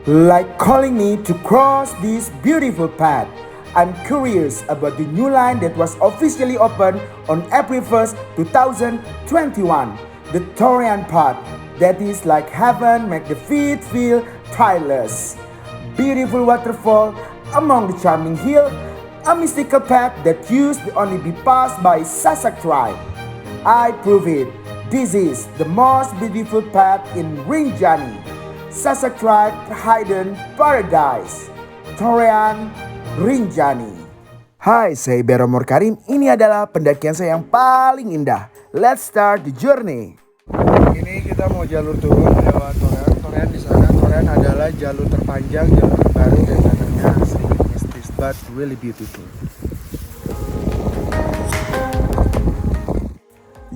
like calling me to cross this beautiful path. I'm curious about the new line that was officially opened on April 1st, 2021. The Torian Path, that is like heaven, make the feet feel tireless. Beautiful waterfall among the charming hill, a mystical path that used to only be passed by Sasak tribe. I prove it. This is the most beautiful path in Rinjani. Sasak tribe hidden paradise. Torian Rinjani. Hai, saya Beromor Karim. Ini adalah pendakian saya yang paling indah. Let's start the journey. Ini kita mau jalur turun lewat Torean. Torean di sana. Torean adalah jalur terpanjang, jalur terbaru dan katanya sedikit mistis, but really beautiful.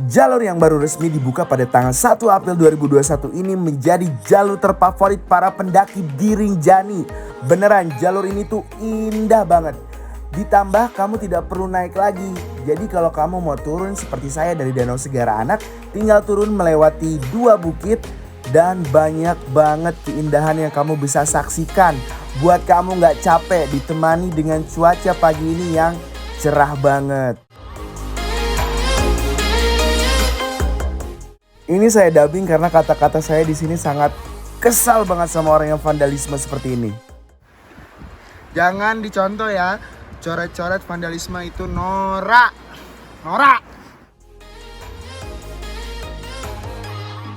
Jalur yang baru resmi dibuka pada tanggal 1 April 2021 ini menjadi jalur terfavorit para pendaki di Rinjani. Beneran jalur ini tuh indah banget. Ditambah kamu tidak perlu naik lagi. Jadi kalau kamu mau turun seperti saya dari Danau Segara Anak, tinggal turun melewati 2 bukit dan banyak banget keindahan yang kamu bisa saksikan. Buat kamu gak capek ditemani dengan cuaca pagi ini yang cerah banget. Ini saya dubbing karena kata-kata saya di sini sangat kesal banget sama orang yang vandalisme seperti ini. Jangan dicontoh ya, coret-coret vandalisme itu norak. Norak.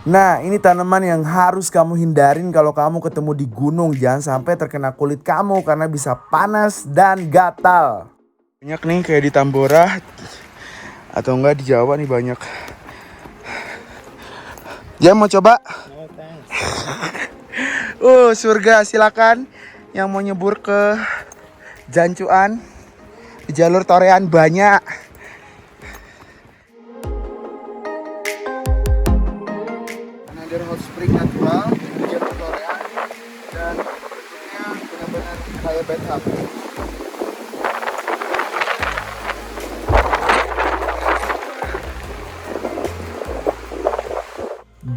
Nah, ini tanaman yang harus kamu hindarin kalau kamu ketemu di gunung. Jangan sampai terkena kulit kamu karena bisa panas dan gatal. Banyak nih kayak di Tambora atau enggak di Jawa nih banyak. Ya mau coba? No, thanks. Surga silakan. Yang mau nyebur ke Jancuan di jalur Torean banyak. Another hot spring natural di jalur Torean dan bentuknya benar-benar kayak bathtub.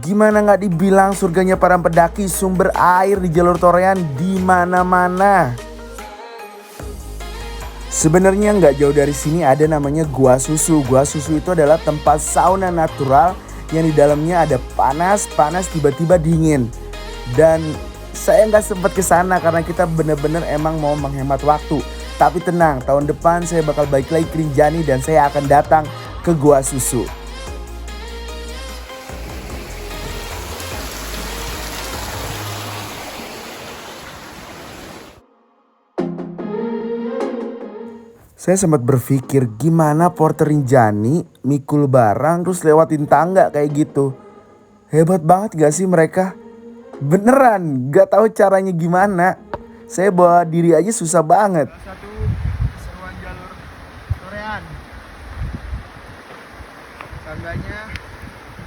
Gimana nggak dibilang surganya para pendaki, sumber air di jalur Torean di mana-mana. Sebenarnya nggak jauh dari sini ada namanya Gua Susu. Gua Susu itu adalah tempat sauna natural yang di dalamnya ada panas tiba-tiba dingin. Dan saya nggak sempat ke sana karena kita bener-bener emang mau menghemat waktu. Tapi tenang, tahun depan saya bakal balik lagi ke Rinjani dan saya akan datang ke Gua Susu. Saya sempat berpikir gimana porter Rinjani mikul barang terus lewatin tangga kayak gitu. Hebat banget gak sih mereka? Beneran gak tahu caranya gimana. Saya bawa diri aja susah banget. Salah satu keseruan jalur Torean. Tangganya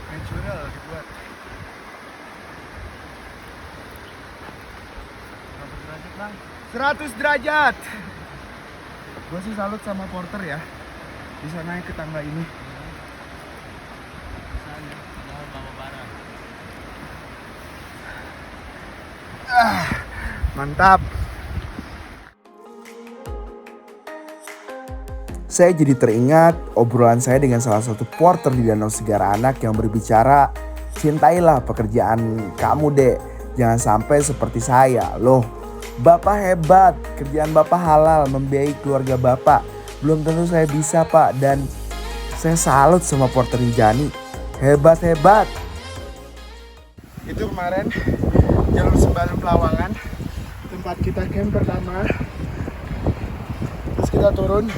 natural dibuat. Berapa derajat bang? 100 derajat. Gue sih salut sama porter ya, bisa naik ke tangga ini. Mantap. Saya jadi teringat obrolan saya dengan salah satu porter di Danau Segara Anak yang berbicara, cintailah pekerjaan kamu dek, jangan sampai seperti saya. Loh, Bapak hebat, kerjaan Bapak halal, membiayai keluarga Bapak. Belum tentu saya bisa Pak, dan saya salut sama porter Rinjani. Hebat-hebat. Itu kemarin jalur Sembalun Pelawangan, tempat kita camp pertama. Terus kita turun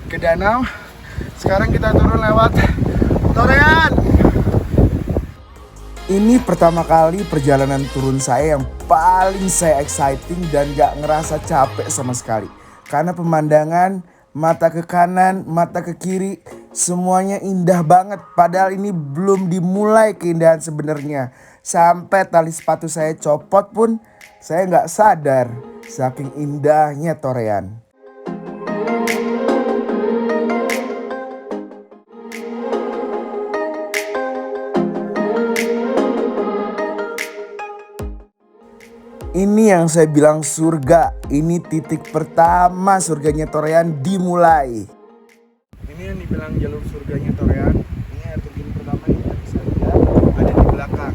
ke danau. Sekarang kita turun lewat Torean. Ini pertama kali perjalanan turun saya yang paling saya exciting dan gak ngerasa capek sama sekali. Karena pemandangan, mata ke kanan, mata ke kiri, semuanya indah banget. Padahal ini belum dimulai keindahan sebenarnya. Sampai tali sepatu saya copot pun saya gak sadar. Saking indahnya Torean. Ini yang saya bilang surga. Ini titik pertama surganya Torean dimulai. Ini yang dibilang jalur surganya Torean. Ini air terjun pertama yang kita bisa lihat ada di belakang.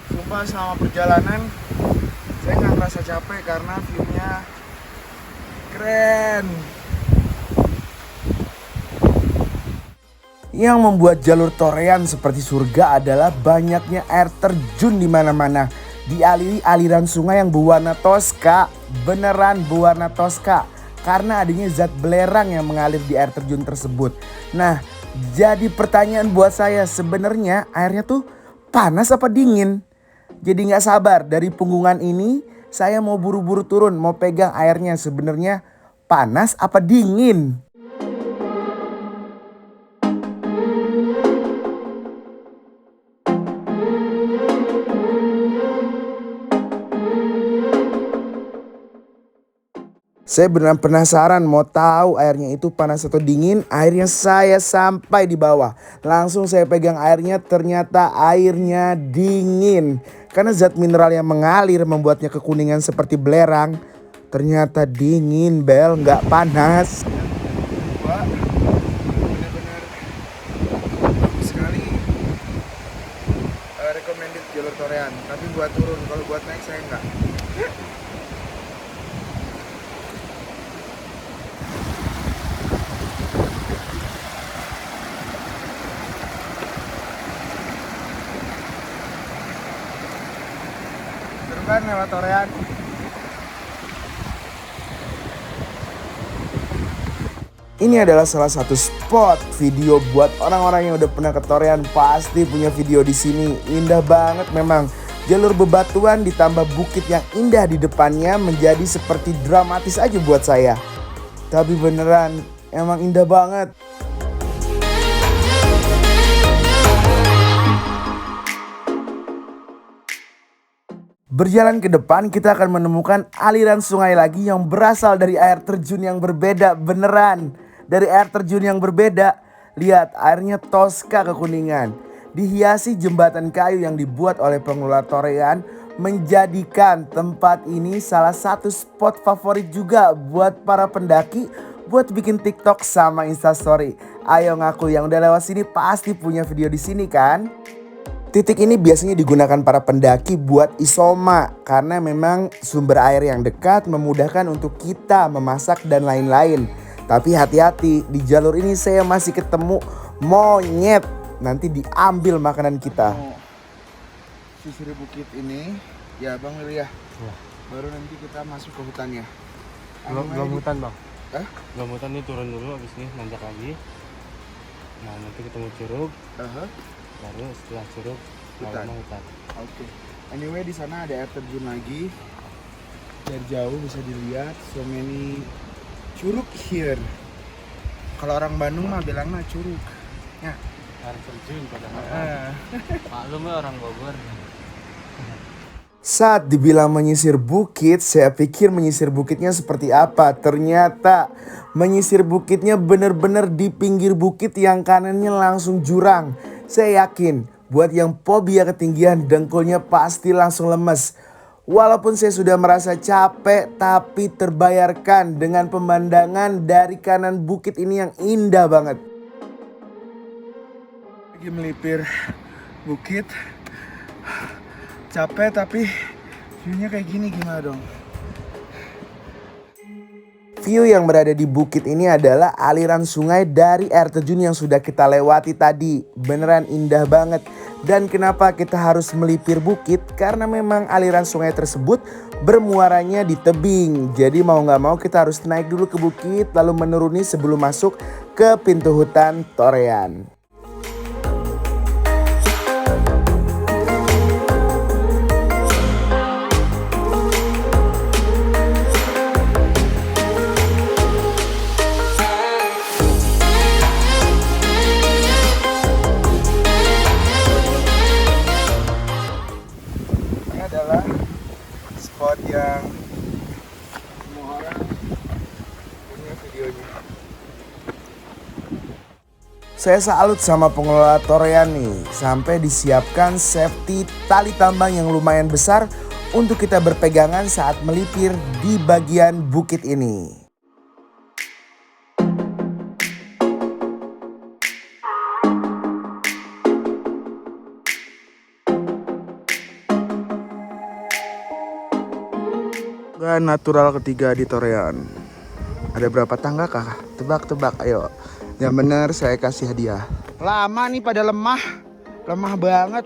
Sumpah selama perjalanan saya nggak merasa capek karena view-nya keren. Yang membuat jalur Torean seperti surga adalah banyaknya air terjun di mana-mana. Dialiri aliran sungai yang berwarna toska, beneran berwarna toska. Karena adanya zat belerang yang mengalir di air terjun tersebut. Nah, jadi pertanyaan buat saya, sebenarnya airnya tuh panas apa dingin? Jadi nggak sabar, dari punggungan ini saya mau buru-buru turun, mau pegang airnya. Sebenarnya panas apa dingin? Saya benar penasaran mau tahu airnya itu panas atau dingin. Akhirnya saya sampai di bawah. Langsung saya pegang airnya, ternyata airnya dingin. Karena zat mineral yang mengalir membuatnya kekuningan seperti belerang. Ternyata dingin, Bel, nggak panas. Wah, benar-benar bagus sekali. Recommended jalur Torean. Tapi buat turun, kalau buat naik saya enggak. Seru kan lewat Torean? Ini adalah salah satu spot video buat orang-orang yang udah pernah ke Torean, pasti punya video di sini. Indah banget memang. Jalur bebatuan ditambah bukit yang indah di depannya menjadi seperti dramatis aja buat saya. Tapi beneran emang indah banget. Berjalan ke depan kita akan menemukan aliran sungai lagi yang berasal dari air terjun yang berbeda, beneran. Dari air terjun yang berbeda, lihat airnya toska kekuningan. Dihiasi jembatan kayu yang dibuat oleh pengelola Torean menjadikan tempat ini salah satu spot favorit juga buat para pendaki buat bikin TikTok sama Instastory. Ayo ngaku yang udah lewat sini pasti punya video di sini kan? Titik ini biasanya digunakan para pendaki buat isoma karena memang sumber air yang dekat memudahkan untuk kita memasak dan lain-lain. Tapi hati-hati, di jalur ini saya masih ketemu monyet. Nanti diambil makanan kita. Sisir bukit ini, ya Bang Willy ya. Baru nanti kita masuk ke hutannya. Belum hutan Bang. Hah? Belum hutan nih, turun dulu habis ini nanjak lagi. Nah nanti ketemu curug. Baru setelah curug Hutan. hutan. Oke. Anyway di sana ada air terjun lagi. Dari jauh bisa dilihat so many curug here. Kalau orang Bandung mah bilangnya curug. Ya. Air terjun pada maklum ya orang Bogor. Saat dibilang menyisir bukit, saya pikir menyisir bukitnya seperti apa. Ternyata menyisir bukitnya benar-benar di pinggir bukit yang kanannya langsung jurang. Saya yakin buat yang fobia ketinggian dengkulnya pasti langsung lemes. Walaupun saya sudah merasa capek tapi terbayarkan dengan pemandangan dari kanan bukit ini yang indah banget. Lagi melipir bukit. Capek tapi view-nya kayak gini gimana dong? View yang berada di bukit ini adalah aliran sungai dari air terjun yang sudah kita lewati tadi. Beneran indah banget. Dan kenapa kita harus melipir bukit? Karena memang aliran sungai tersebut bermuaranya di tebing. Jadi mau gak mau kita harus naik dulu ke bukit lalu menuruni sebelum masuk ke pintu hutan Torean. Spot yang semua orang punya Saya salut sama pengelola Torean nih, sampai disiapkan safety tali tambang yang lumayan besar untuk kita berpegangan saat melipir di bagian bukit ini. Natural ketiga di Torean. Ada berapa tangga kah? Tebak-tebak, ayo. Yang benar saya kasih hadiah. Lama nih pada lemah banget.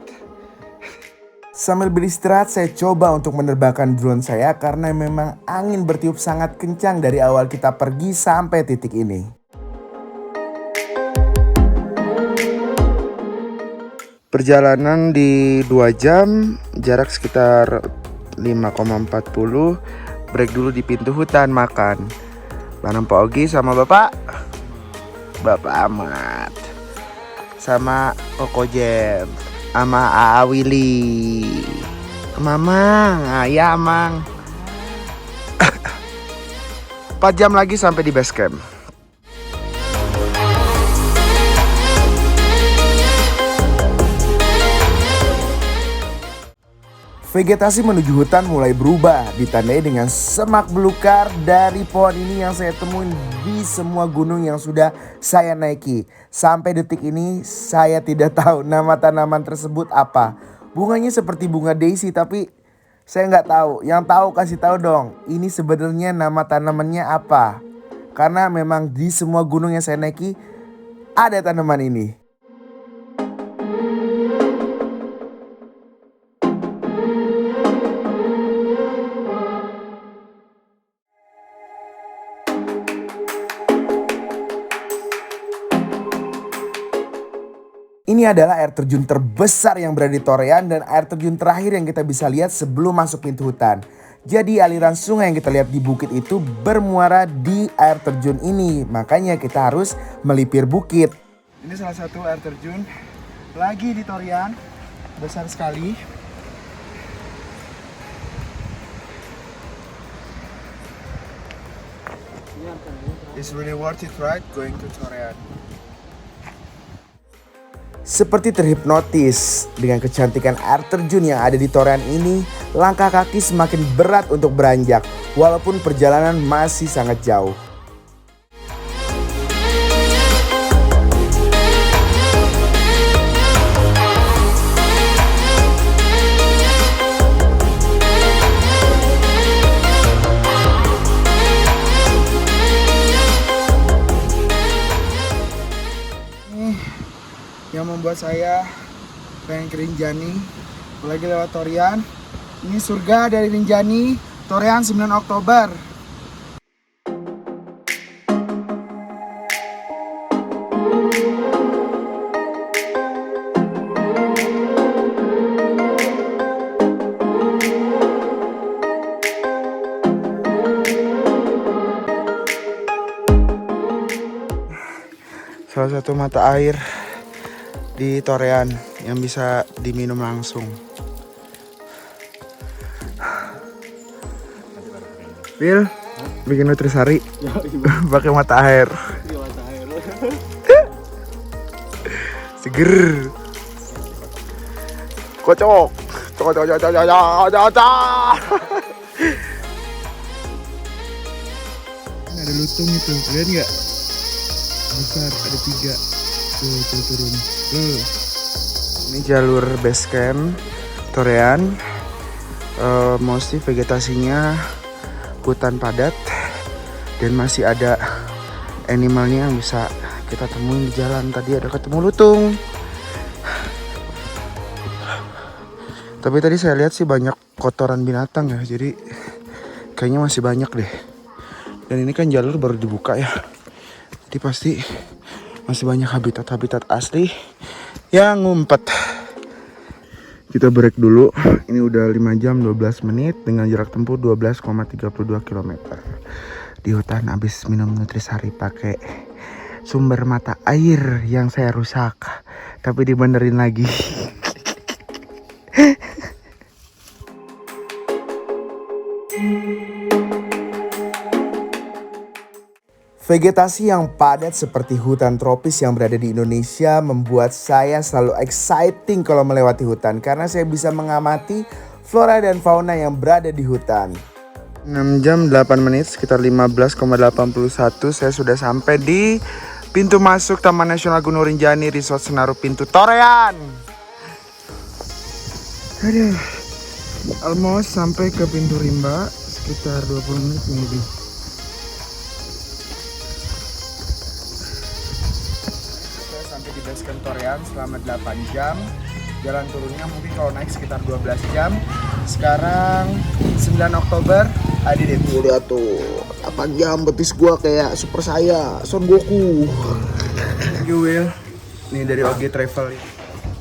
Sambil beristirahat saya coba untuk menerbangkan drone saya karena memang angin bertiup sangat kencang dari awal kita pergi sampai titik ini. Perjalanan di 2 jam, jarak sekitar 5,40. Break dulu di pintu hutan makan. Bareng Pak Ogi sama Bapak Ahmad, sama Koko Jem, sama Aa Willy, Mamang, ya Mang. 4 jam lagi sampai di base camp. Vegetasi menuju hutan mulai berubah, ditandai dengan semak belukar dari pohon ini yang saya temuin di semua gunung yang sudah saya naiki. Sampai detik ini saya tidak tahu nama tanaman tersebut apa. Bunganya seperti bunga daisy tapi saya nggak tahu. Yang tahu kasih tahu dong, ini sebenarnya nama tanamannya apa. Karena memang di semua gunung yang saya naiki ada tanaman ini. Ini adalah air terjun terbesar yang berada di Torean dan air terjun terakhir yang kita bisa lihat sebelum masuk pintu hutan. Jadi aliran sungai yang kita lihat di bukit itu bermuara di air terjun ini. Makanya kita harus melipir bukit. Ini salah satu air terjun lagi di Torean, besar sekali. It's really worth it, right? Going to Torean. Seperti terhipnotis dengan kecantikan air terjun yang ada di Torean ini, langkah kaki semakin berat untuk beranjak walaupun perjalanan masih sangat jauh. Yang membuat saya pengen ke Rinjani, apalagi lewat Torean. Ini surga dari Rinjani, Torean 9 Oktober. Salah satu mata air di Torean yang bisa diminum langsung. Bill, bikin nutrisari pakai mata air. Seger. Kocok. Ada lutung itu, lihat nggak? Besar, ada 3. Tuh turun. Ini jalur base camp Torean. Mostly vegetasinya hutan padat dan masih ada animalnya yang bisa kita temuin di jalan. Tadi ada ketemu lutung. Tapi tadi saya lihat sih banyak kotoran binatang ya, jadi kayaknya masih banyak deh. Dan ini kan jalur baru dibuka ya, jadi pasti masih banyak habitat-habitat asli yang ngumpet. Kita break dulu. Ini udah 5 jam 12 menit dengan jarak tempuh 12,32 km. Di hutan habis minum nutrisari pakai sumber mata air yang saya rusak, tapi dibenerin lagi. Vegetasi yang padat seperti hutan tropis yang berada di Indonesia membuat saya selalu exciting kalau melewati hutan karena saya bisa mengamati flora dan fauna yang berada di hutan. 6 jam 8 menit sekitar 15,81 saya sudah sampai di pintu masuk Taman Nasional Gunung Rinjani Resort Senaru Pintu Torean. Aduh, almost sampai ke pintu rimba sekitar 20 menit maybe. Saya sampai di base camp Torean selama 8 jam. Jalan turunnya mungkin kalau naik sekitar 12 jam. Sekarang 9 Oktober, did it. Lihat tuh, 8 jam betis gua kayak Super Saya, Son Goku. Thank you Will. Nih dari OG Travel.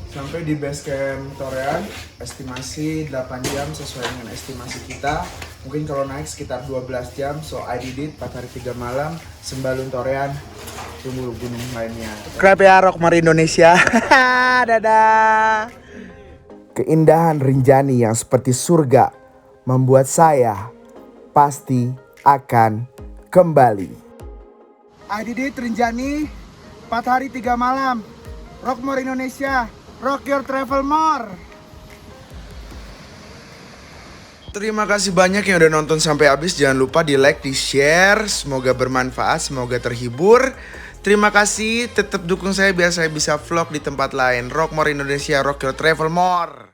Sampai di base camp Torean, estimasi 8 jam sesuai dengan estimasi kita. Mungkin kalau naik sekitar 12 jam, so I did it, 4 hari 3 malam, Sembalun Torean, tunggu gunung lainnya. Subscribe ya Rockmar Indonesia. Dadah. Keindahan Rinjani yang seperti surga membuat saya pasti akan kembali. I did it Rinjani, 4 hari 3 malam, Rockmar Indonesia, rock your travel more. Terima kasih banyak yang udah nonton sampai habis. Jangan lupa di like, di share. Semoga bermanfaat, semoga terhibur. Terima kasih, tetap dukung saya biar saya bisa vlog di tempat lain. Rockmar Indonesia, rock your travel more.